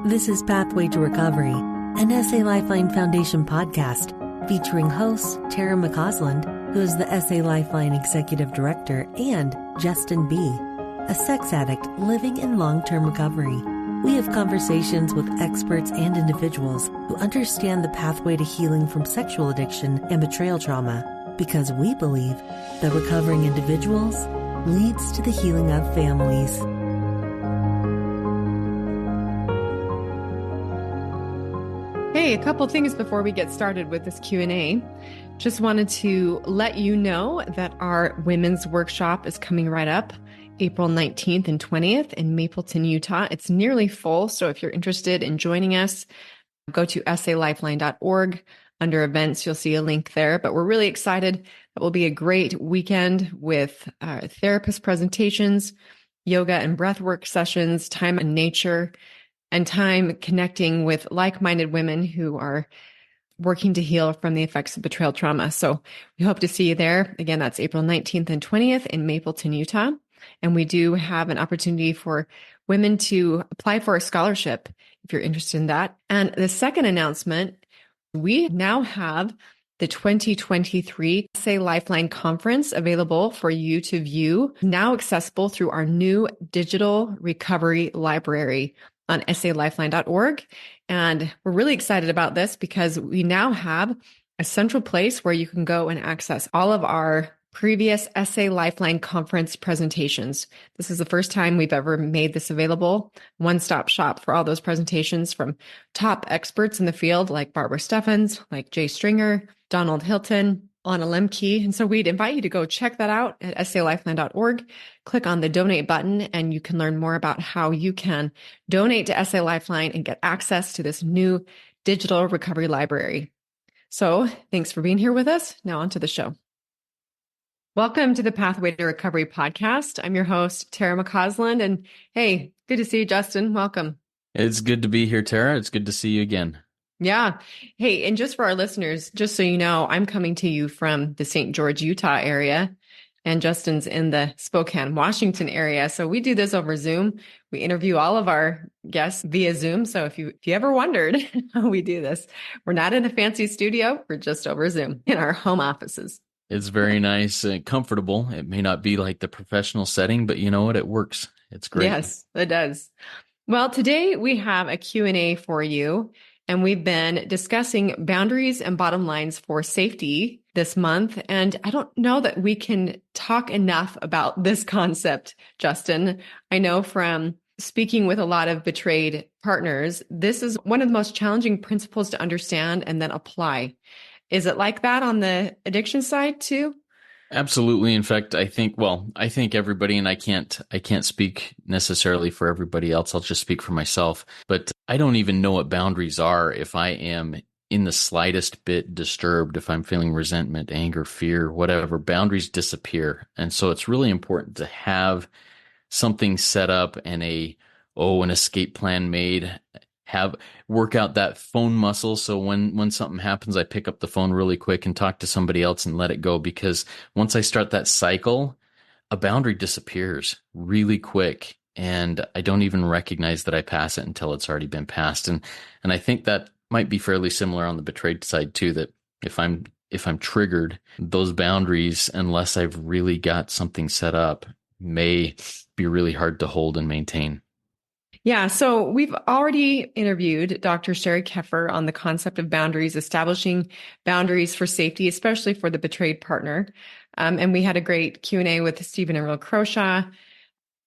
This is Pathway to Recovery, an SA Lifeline Foundation podcast featuring hosts Tara McCausland, who is the SA Lifeline Executive Director, and Justin B., a sex addict living in long-term recovery. We have conversations with experts and individuals who understand the pathway to healing from sexual addiction and betrayal trauma, because we believe that recovering individuals leads to the healing of families. Hey, a couple things before we get started with this Q&A. Just wanted to let you know that our women's workshop is coming right up April 19th and 20th in Mapleton, Utah. It's nearly full, so if you're interested in joining us, go to salifeline.org. Under events, you'll see a link there. But we're really excited. It will be a great weekend with therapist presentations, yoga and breathwork sessions, time in nature, and time connecting with like-minded women who are working to heal from the effects of betrayal trauma. So we hope to see you there. Again, that's April 19th and 20th in Mapleton, Utah. And we do have an opportunity for women to apply for a scholarship if you're interested in that. And the second announcement, we now have the 2023 SA Lifeline Conference available for you to view, now accessible through our new digital recovery library on salifeline.org. And we're really excited about this because we now have a central place where you can go and access all of our previous SA Lifeline Conference presentations. This is the first time we've ever made this available. One-stop shop for all those presentations from top experts in the field like Barbara Steffens, like Jay Stringer, Donald Hilton, Anna Lemke. And so we'd invite you to go check that out at salifeline.org. Click on the donate button and you can learn more about how you can donate to SA Lifeline and get access to this new digital recovery library. So thanks for being here with us. Now on to the show. Welcome to the Pathway to Recovery podcast. I'm your host, Tara McCausland. And hey, good to see you, Justin. Welcome. It's good to be here, Tara. It's good to see you again. Yeah. Hey, and just for our listeners, just so you know, I'm coming to you from the St. George, Utah area, and Justin's in the Spokane, Washington area. So we do this over Zoom. We interview all of our guests via Zoom. So if you ever wondered how we do this, we're not in a fancy studio. We're just over Zoom in our home offices. It's very nice and comfortable. It may not be like the professional setting, but you know what? It works. It's great. Yes, it does. Well, today we have a Q&A for you. And we've been discussing boundaries and bottom lines for safety this month. And I don't know that we can talk enough about this concept, Justin. I know from speaking with a lot of betrayed partners, this is one of the most challenging principles to understand and then apply. Is it like that on the addiction side too? Absolutely. In fact, I think everybody, and I can't speak necessarily for everybody else. I'll just speak for myself, but I don't even know what boundaries are if I am in the slightest bit disturbed, if I'm feeling resentment, anger, fear, whatever. Boundaries disappear. And so it's really important to have something set up and an escape plan made. Work out that phone muscle. So when something happens, I pick up the phone really quick and talk to somebody else and let it go. Because once I start that cycle, a boundary disappears really quick. And I don't even recognize that I pass it until it's already been passed. And I think that might be fairly similar on the betrayed side too, that if I'm triggered, those boundaries, unless I've really got something set up, may be really hard to hold and maintain. Yeah, so we've already interviewed Dr. Sherry Keffer on the concept of boundaries, establishing boundaries for safety, especially for the betrayed partner. And we had a great Q&A with Stephen and Real Croshaw.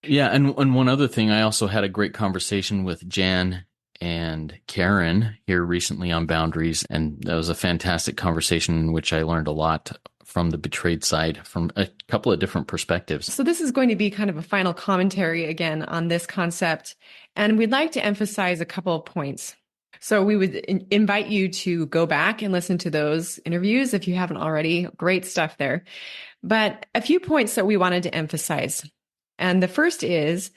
Yeah, and one other thing, I also had a great conversation with Jan and Karen here recently on boundaries, and that was a fantastic conversation in which I learned a lot from the betrayed side, from a couple of different perspectives. So this is going to be kind of a final commentary again on this concept. And we'd like to emphasize a couple of points. So we would invite you to go back and listen to those interviews if you haven't already. Great stuff there. But a few points that we wanted to emphasize. And the first is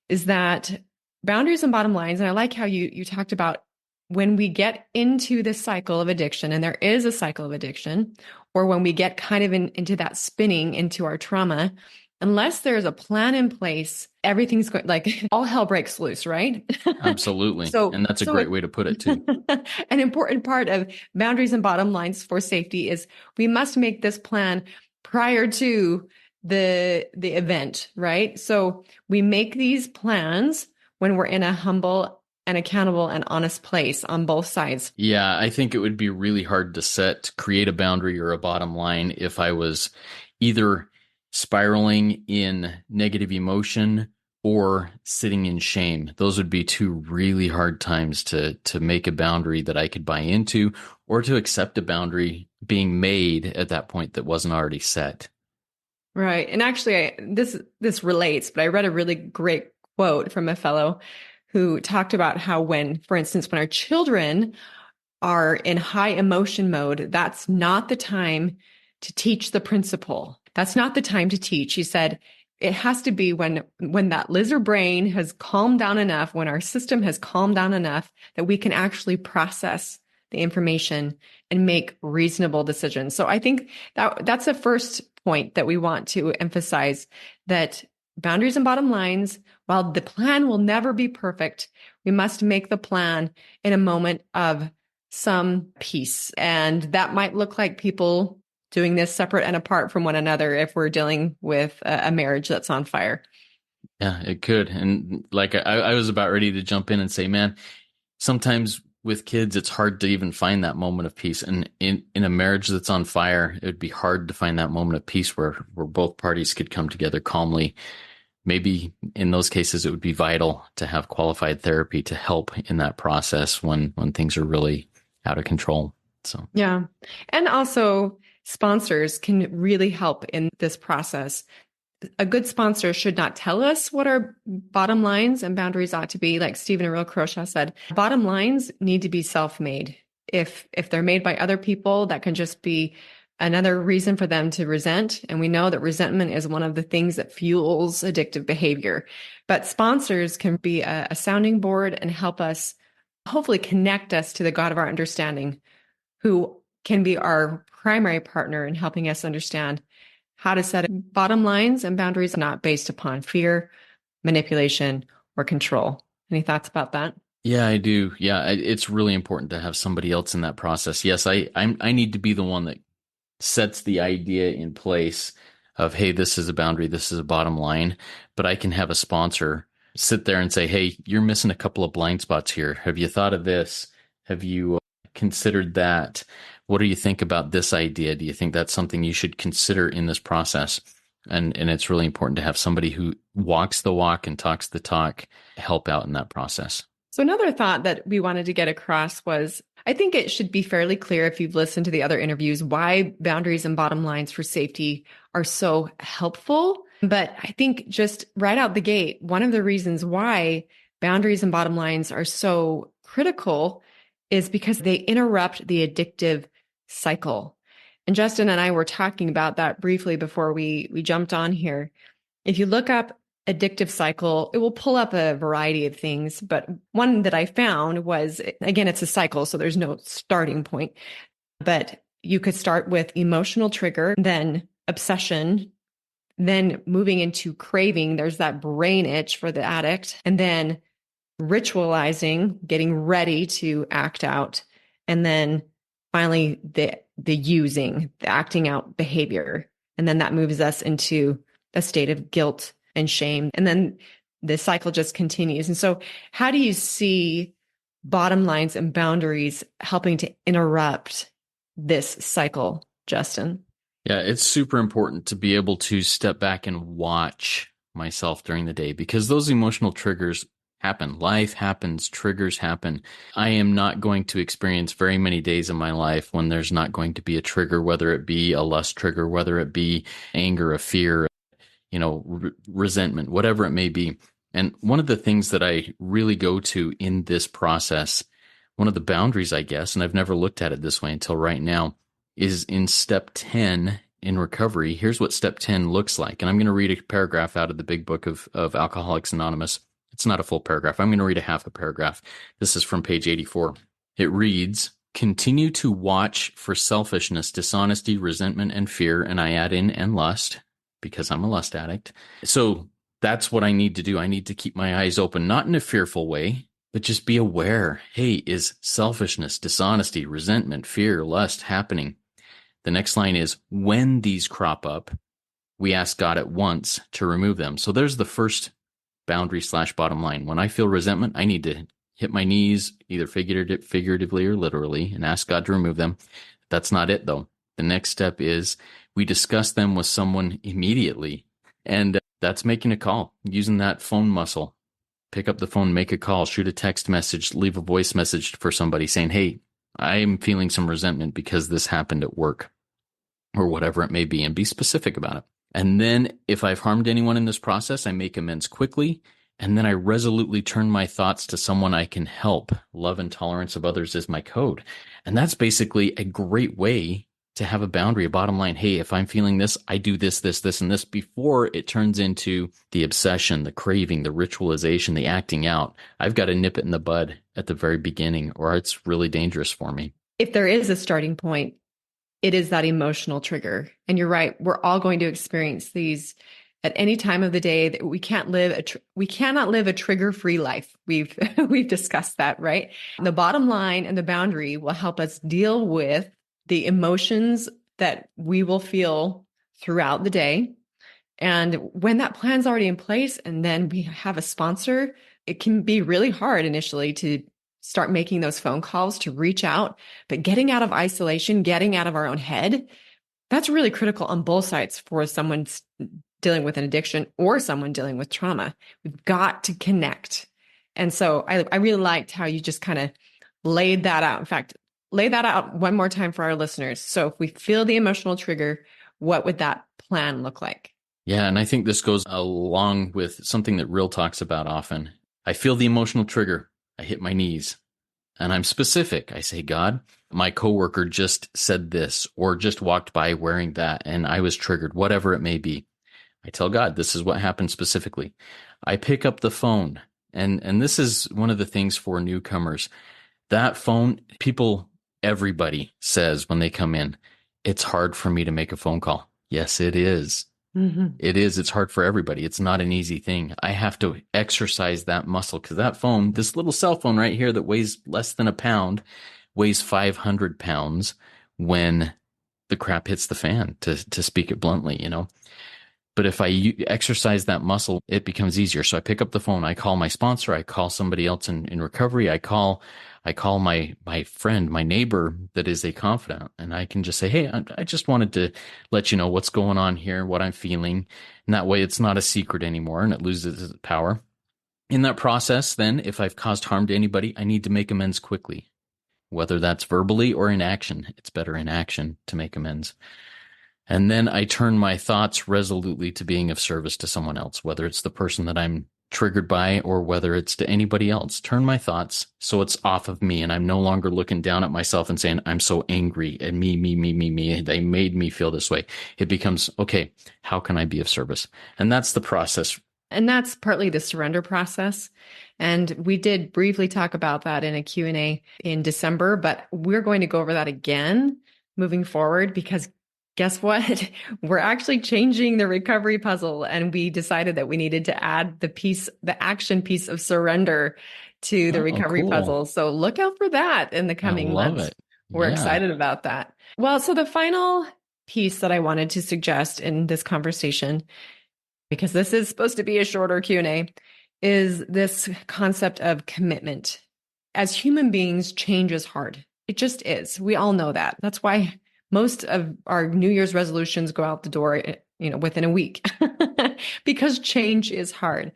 that boundaries and bottom lines, and I like how you talked about when we get into this cycle of addiction, and there is a cycle of addiction, or when we get kind of into that spinning into our trauma, unless there's a plan in place, everything's going like all hell breaks loose, right? Absolutely. And that's a great way to put it too. An important part of boundaries and bottom lines for safety is we must make this plan prior to the event, right? So we make these plans when we're in a humble and accountable and honest place on both sides. Yeah, I think it would be really hard to create a boundary or a bottom line if I was either spiraling in negative emotion or sitting in shame. Those would be two really hard times to make a boundary that I could buy into, or to accept a boundary being made at that point that wasn't already set. Right. And actually, this relates, but I read a really great quote from a fellow who talked about how when, for instance, when our children are in high emotion mode, that's not the time to teach the principle. That's not the time to teach. He said, it has to be when that lizard brain has calmed down enough, when our system has calmed down enough that we can actually process the information and make reasonable decisions. So I think that's a first point that we want to emphasize, that boundaries and bottom lines, while the plan will never be perfect, we must make the plan in a moment of some peace. And that might look like people doing this separate and apart from one another if we're dealing with a marriage that's on fire. Yeah, it could. And like I was about ready to jump in and say, man, sometimes with kids, it's hard to even find that moment of peace. And in a marriage that's on fire, it would be hard to find that moment of peace where both parties could come together calmly. Maybe in those cases, it would be vital to have qualified therapy to help in that process when things are really out of control. So, yeah. And also sponsors can really help in this process. A good sponsor should not tell us what our bottom lines and boundaries ought to be. Like Stephen Aril Croshaw said, bottom lines need to be self-made. If they're made by other people, that can just be another reason for them to resent. And we know that resentment is one of the things that fuels addictive behavior. But sponsors can be a sounding board and help us hopefully connect us to the God of our understanding, who can be our primary partner in helping us understand how to set bottom lines and boundaries not based upon fear, manipulation, or control. Any thoughts about that? yeah, I do. Yeah, it's really important to have somebody else in that process. Yes, I need to be the one that sets the idea in place of, hey, this is a boundary, this is a bottom line, but I can have a sponsor sit there and say, hey, you're missing a couple of blind spots here. Have you thought of this? Have you considered that? What do you think about this idea? Do you think that's something you should consider in this process? And it's really important to have somebody who walks the walk and talks the talk help out in that process. So another thought that we wanted to get across was, I think it should be fairly clear if you've listened to the other interviews why boundaries and bottom lines for safety are so helpful. But I think just right out the gate, one of the reasons why boundaries and bottom lines are so critical is because they interrupt the addictive cycle. And Justin and I were talking about that briefly before we jumped on here. If you look up addictive cycle, it will pull up a variety of things. But one that I found was, again, it's a cycle, so there's no starting point. But you could start with emotional trigger, then obsession, then moving into craving. There's that brain itch for the addict. And then ritualizing, getting ready to act out. And then finally, the using, the acting out behavior. And then that moves us into a state of guilt and shame. And then the cycle just continues. And so how do you see bottom lines and boundaries helping to interrupt this cycle, Justin? Yeah, it's super important to be able to step back and watch myself during the day, because those emotional triggers happen. Life happens, triggers happen. I am not going to experience very many days in my life when there's not going to be a trigger, whether it be a lust trigger, whether it be anger, a fear, resentment, whatever it may be. And one of the things that I really go to in this process, one of the boundaries, I guess, and I've never looked at it this way until right now, is in step 10 in recovery. Here's what step 10 looks like. And I'm going to read a paragraph out of the big book of Alcoholics Anonymous. It's not a full paragraph. I'm going to read a half a paragraph. This is from page 84. It reads, continue to watch for selfishness, dishonesty, resentment, and fear, and I add in, and lust. because I'm a lust addict. So that's what I need to do. I need to keep my eyes open, not in a fearful way, but just be aware. Hey, is selfishness, dishonesty, resentment, fear, lust happening? The next line is when these crop up, we ask God at once to remove them. So there's the first boundary / bottom line. When I feel resentment, I need to hit my knees, either figuratively or literally, and ask God to remove them. That's not it, though. The next step is we discuss them with someone immediately. And that's making a call, using that phone muscle. Pick up the phone, make a call, shoot a text message, leave a voice message for somebody saying, hey, I'm feeling some resentment because this happened at work or whatever it may be, and be specific about it. And then if I've harmed anyone in this process, I make amends quickly. And then I resolutely turn my thoughts to someone I can help. Love and tolerance of others is my code. And that's basically a great way to have a boundary, a bottom line. Hey, if I'm feeling this, I do this, this, and this before it turns into the obsession, the craving, the ritualization, the acting out. I've got to nip it in the bud at the very beginning, or it's really dangerous for me. If there is a starting point, it is that emotional trigger. And you're right. We're all going to experience these at any time of the day. That we cannot live a trigger-free life. We've discussed that, right? The bottom line and the boundary will help us deal with the emotions that we will feel throughout the day. And when that plan's already in place and then we have a sponsor, it can be really hard initially to start making those phone calls, to reach out. But getting out of isolation, getting out of our own head, that's really critical on both sides for someone dealing with an addiction or someone dealing with trauma. We've got to connect. And so I really liked how you just kind of laid that out. In fact, lay that out one more time for our listeners. So if we feel the emotional trigger, what would that plan look like? Yeah, and I think this goes along with something that Real talks about often. I feel the emotional trigger. I hit my knees. And I'm specific. I say, God, my coworker just said this or just walked by wearing that, and I was triggered, whatever it may be. I tell God, this is what happened specifically. I pick up the phone, and this is one of the things for newcomers. That phone, everybody says when they come in, it's hard for me to make a phone call. Yes, it is. Mm-hmm. It is. It's hard for everybody. It's not an easy thing. I have to exercise that muscle because that phone, this little cell phone right here that weighs less than a pound, weighs 500 pounds when the crap hits the fan, to speak it bluntly, But if I exercise that muscle, it becomes easier. So I pick up the phone. I call my sponsor. I call somebody else in recovery. I call my friend, my neighbor that is a confidant, and I can just say, hey, I just wanted to let you know what's going on here, what I'm feeling. And that way it's not a secret anymore and it loses its power. In that process, then, if I've caused harm to anybody, I need to make amends quickly, whether that's verbally or in action. It's better in action to make amends. And then I turn my thoughts resolutely to being of service to someone else, whether it's the person that I'm triggered by or whether it's to anybody else. Turn my thoughts so it's off of me and I'm no longer looking down at myself and saying, I'm so angry at me. They made me feel this way. It becomes, okay, how can I be of service? And that's the process. And that's partly the surrender process. And we did briefly talk about that in a Q&A in December, but we're going to go over that again moving forward because guess what? We're actually changing the recovery puzzle, and we decided that we needed to add the action piece of surrender to the recovery puzzle. So look out for that in the coming months. We're excited about that. Well, so the final piece that I wanted to suggest in this conversation, because this is supposed to be a shorter Q&A, is this concept of commitment. As human beings, change is hard. It just is. We all know that. That's why most of our New Year's resolutions go out the door, within a week because change is hard.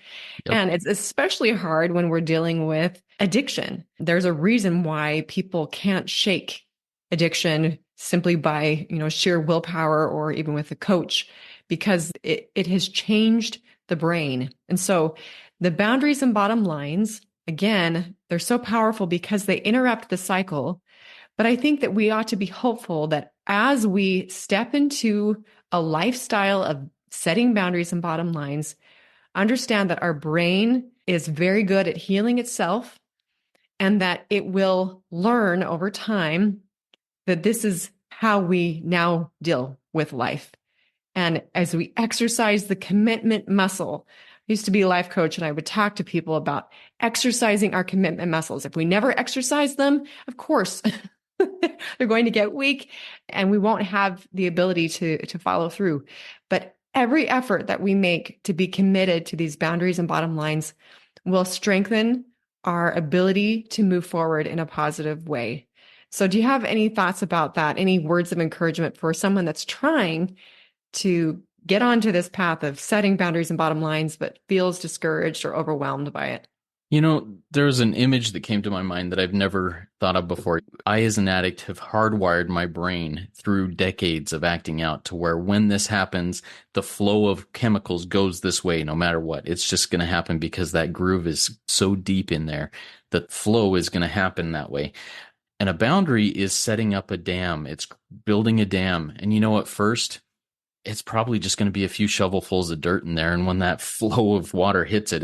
Yep. And it's especially hard when we're dealing with addiction. There's a reason why people can't shake addiction simply by, sheer willpower or even with a coach, because it has changed the brain. And so the boundaries and bottom lines, again, they're so powerful because they interrupt the cycle. But I think that we ought to be hopeful that as we step into a lifestyle of setting boundaries and bottom lines, understand that our brain is very good at healing itself and that it will learn over time that this is how we now deal with life. And as we exercise the commitment muscle, I used to be a life coach and I would talk to people about exercising our commitment muscles. If we never exercise them, of course, they're going to get weak and we won't have the ability to follow through. But every effort that we make to be committed to these boundaries and bottom lines will strengthen our ability to move forward in a positive way. So do you have any thoughts about that? Any words of encouragement for someone that's trying to get onto this path of setting boundaries and bottom lines, but feels discouraged or overwhelmed by it? There's an image that came to my mind that I've never thought of before. I, as an addict, have hardwired my brain through decades of acting out to where when this happens, the flow of chemicals goes this way no matter what. It's just going to happen because that groove is so deep in there. The flow is going to happen that way. And a boundary is setting up a dam. It's building a dam. And at first, it's probably just going to be a few shovelfuls of dirt in there. And when that flow of water hits it,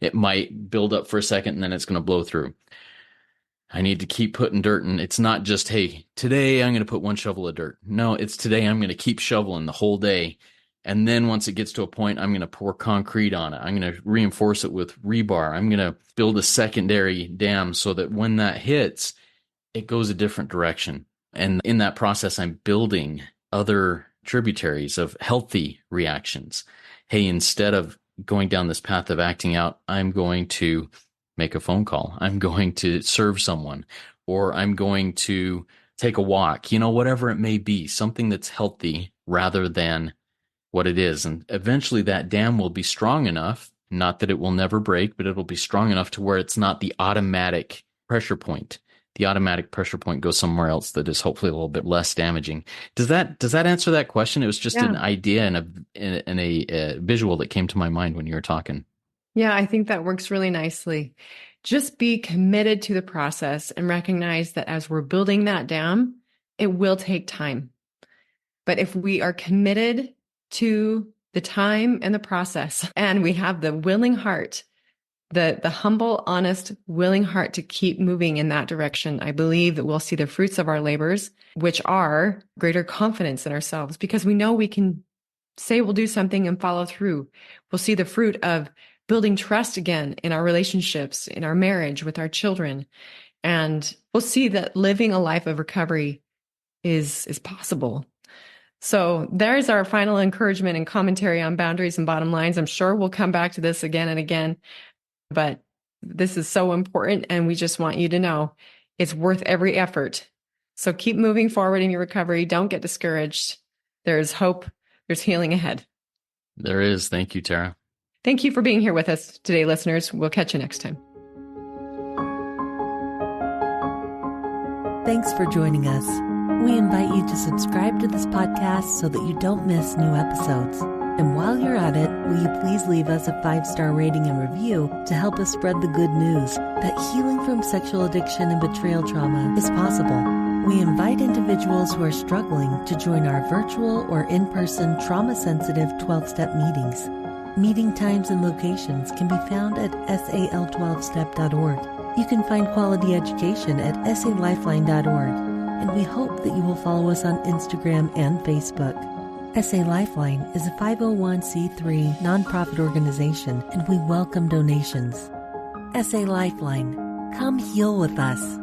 it might build up for a second and then it's going to blow through. I need to keep putting dirt in. It's not just, hey, today I'm going to put one shovel of dirt. No, it's today I'm going to keep shoveling the whole day. And then once it gets to a point, I'm going to pour concrete on it. I'm going to reinforce it with rebar. I'm going to build a secondary dam so that when that hits, it goes a different direction. And in that process, I'm building other tributaries of healthy reactions. Hey, instead of going down this path of acting out, I'm going to make a phone call. I'm going to serve someone, or I'm going to take a walk, whatever it may be, something that's healthy rather than what it is. And eventually that dam will be strong enough, not that it will never break, but it'll be strong enough to where it's not the automatic pressure point. The automatic pressure point goes somewhere else that is hopefully a little bit less damaging. Does that answer that question? It was just an idea and a visual that came to my mind when you were talking. Yeah, I think that works really nicely. Just be committed to the process and recognize that as we're building that dam, it will take time. But if we are committed to the time and the process, and we have the willing heart, the humble, honest, willing heart to keep moving in that direction, I believe that we'll see the fruits of our labors, which are greater confidence in ourselves, because we know we can say we'll do something and follow through. We'll see the fruit of building trust again in our relationships, in our marriage, with our children. And we'll see that living a life of recovery is possible. So there's our final encouragement and commentary on boundaries and bottom lines. I'm sure we'll come back to this again and again. But this is so important, and we just want you to know it's worth every effort. So keep moving forward in your recovery. Don't get discouraged. There's hope. There's healing ahead. There is. Thank you, Tara. Thank you for being here with us today, listeners. We'll catch you next time. Thanks for joining us. We invite you to subscribe to this podcast so that you don't miss new episodes. And while you're at it, will you please leave us a 5-star rating and review to help us spread the good news that healing from sexual addiction and betrayal trauma is possible. We invite individuals who are struggling to join our virtual or in-person trauma-sensitive 12-step meetings. Meeting times and locations can be found at sal12step.org. You can find quality education at salifeline.org. And we hope that you will follow us on Instagram and Facebook. SA Lifeline is a 501c3 nonprofit organization, and we welcome donations. SA Lifeline, come heal with us.